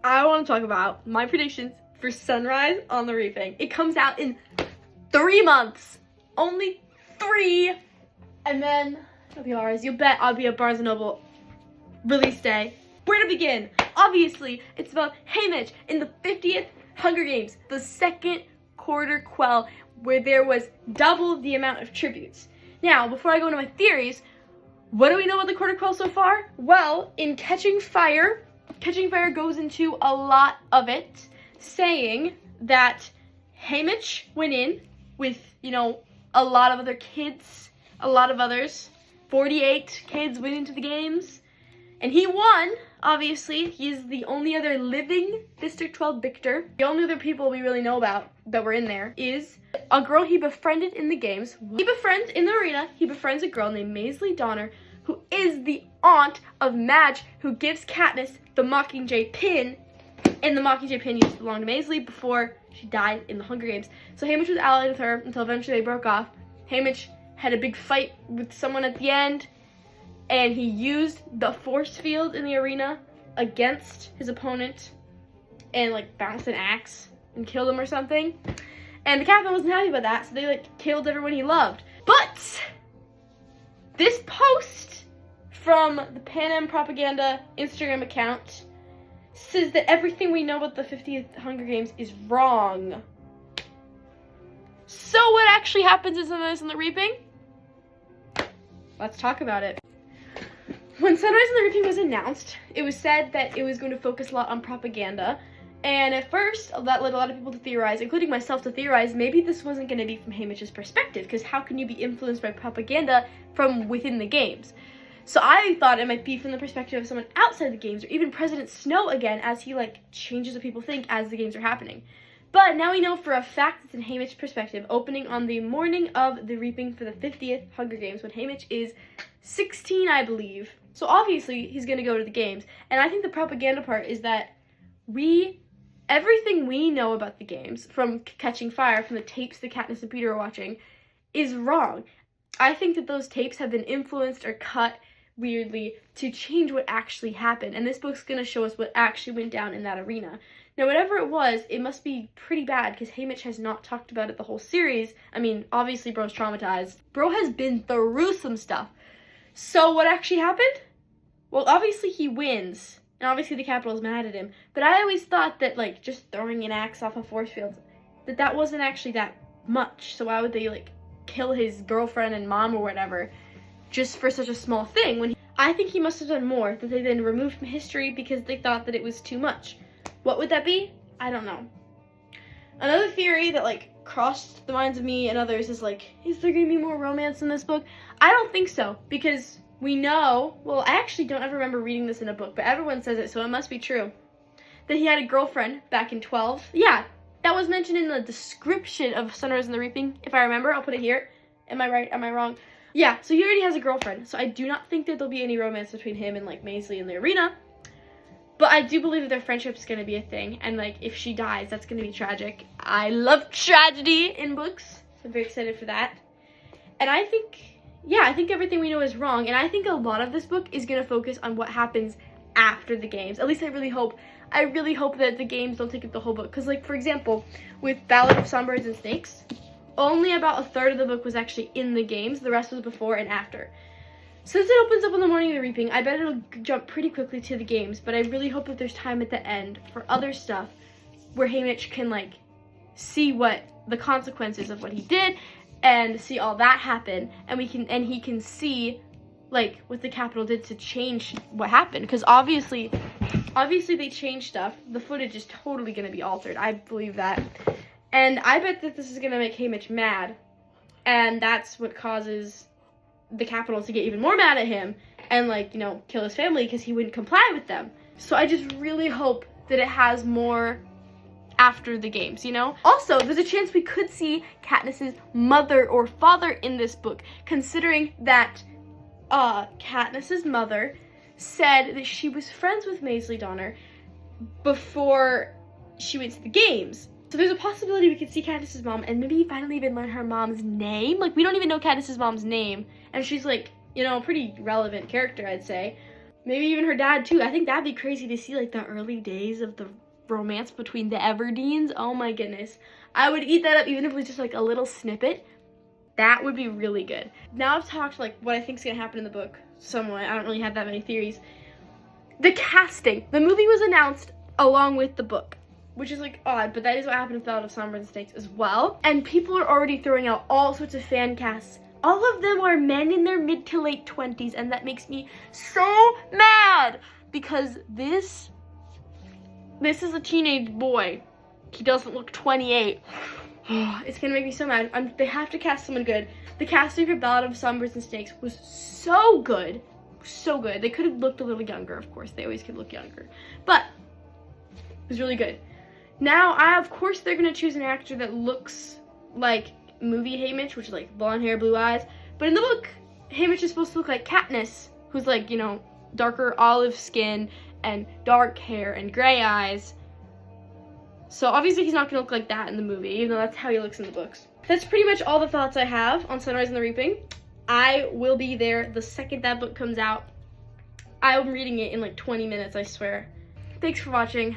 I want to talk about my predictions for Sunrise on the Reaping. It comes out in 3 months. Only 3. And then it'll be ours. You bet I'll be at Barnes & Noble release day. Where to begin? Obviously, it's about Haymitch in the 50th Hunger Games, the second quarter quell, where there was double the amount of tributes. Now, before I go into my theories, what do we know about the quarter quell so far? Well, in Catching Fire goes into a lot of it, saying that Haymitch went in with, a lot of other kids, a lot of others. 48 kids went into the games, and he won. Obviously, he's the only other living District 12 victor. The only other people we really know about that were in there is a girl he befriended in the games. He befriends in the arena, he befriends a girl named Maisley Donner, who is the aunt of Madge, who gives Katniss the Mockingjay pin, and the Mockingjay pin used to belong to Maisley before she died in the Hunger Games. So Haymitch was allied with her until eventually they broke off. Haymitch had a big fight with someone at the end, and he used the force field in the arena against his opponent and bounced an axe and killed him or something. And the captain wasn't happy about that, so they killed everyone he loved. But this post from the Pan Am Propaganda Instagram account says that everything we know about the 50th Hunger Games is wrong. So what actually happens in Sunrise on the Reaping? Let's talk about it. When Sunrise on the Reaping was announced, it was said that it was going to focus a lot on propaganda. And at first, that led a lot of people to theorize, including myself, to theorize maybe this wasn't going to be from Haymitch's perspective, because how can you be influenced by propaganda from within the games? So I thought it might be from the perspective of someone outside the games, or even President Snow again, as he changes what people think as the games are happening. But now we know for a fact it's in Haymitch's perspective, opening on the morning of the Reaping for the 50th Hunger Games, when Haymitch is 16, I believe. So obviously he's going to go to the games. And I think the propaganda part is that everything we know about the games, from Catching Fire, from the tapes that Katniss and Peter are watching, is wrong. I think that those tapes have been influenced or cut weirdly to change what actually happened. And this book's going to show us what actually went down in that arena. Now, whatever it was, it must be pretty bad, because Haymitch has not talked about it the whole series. I mean, obviously Bro's traumatized. Bro has been through some stuff. So what actually happened? Well, obviously he wins, and obviously the Capitol's mad at him. But I always thought that, just throwing an axe off a force field, that wasn't actually that much. So why would they, kill his girlfriend and mom or whatever just for such a small thing? I think he must have done more that they then removed from history because they thought that it was too much. What would that be? I don't know. Another theory that, crossed the minds of me and others is, is there going to be more romance in this book? I don't think so, because we know, well, I actually don't ever remember reading this in a book, but everyone says it, so it must be true, that he had a girlfriend back in 12. Yeah, that was mentioned in the description of Sunrise on the Reaping, if I remember. I'll put it here. Am I right? Am I wrong? Yeah, so he already has a girlfriend, so I do not think that there'll be any romance between him and, Maisley in the arena. But I do believe that their friendship's going to be a thing, and, if she dies, that's going to be tragic. I love tragedy in books, so I'm very excited for that. And I think everything we know is wrong, and I think a lot of this book is going to focus on what happens after the games. At least I really hope that the games don't take up the whole book. Because, for example, with Ballad of Songbirds and Snakes, only about a third of the book was actually in the games. The rest was before and after. Since it opens up on the morning of the Reaping, I bet it'll jump pretty quickly to the games, but I really hope that there's time at the end for other stuff where Haymitch can, see what the consequences of what he did and see all that happen, and he can see, what the Capitol did to change what happened, because obviously they changed stuff. The footage is totally going to be altered. I believe that. And I bet that this is going to make Haymitch mad, and that's what causes the Capitol to get even more mad at him and, kill his family because he wouldn't comply with them. So I just really hope that it has more after the games, Also, there's a chance we could see Katniss's mother or father in this book, considering that Katniss's mother said that she was friends with Maisley Donner before she went to the games. So there's a possibility we could see Katniss's mom and maybe finally even learn her mom's name. We don't even know Katniss's mom's name, and she's a pretty relevant character, I'd say. Maybe even her dad too. I think that'd be crazy to see like the early days of the romance between the Everdeens. Oh my goodness. I would eat that up even if it was just like a little snippet. That would be really good. Now I've talked like what I think is gonna happen in the book somewhat. I don't really have that many theories. The casting. The movie was announced along with the book, which is like odd, but that is what happened with Ballad of Songbirds and Snakes as well. And people are already throwing out all sorts of fan casts. All of them are men in their mid to late 20s, and that makes me so mad because this is a teenage boy. He doesn't look 28. It's gonna make me so mad. They have to cast someone good. The casting for Ballad of Songbirds and Snakes was so good. So good. They could have looked a little younger, of course. They always could look younger. But it was really good. Now, of course, they're gonna choose an actor that looks like movie Haymitch, which is like blonde hair, blue eyes. But in the book, Haymitch is supposed to look like Katniss, who's like, you know, darker olive skin and dark hair and gray eyes. So obviously he's not gonna look like that in the movie, even though that's how he looks in the books. That's pretty much all the thoughts I have on Sunrise and the Reaping. I will be there the second that book comes out. I'm reading it in like 20 minutes, I swear. Thanks for watching.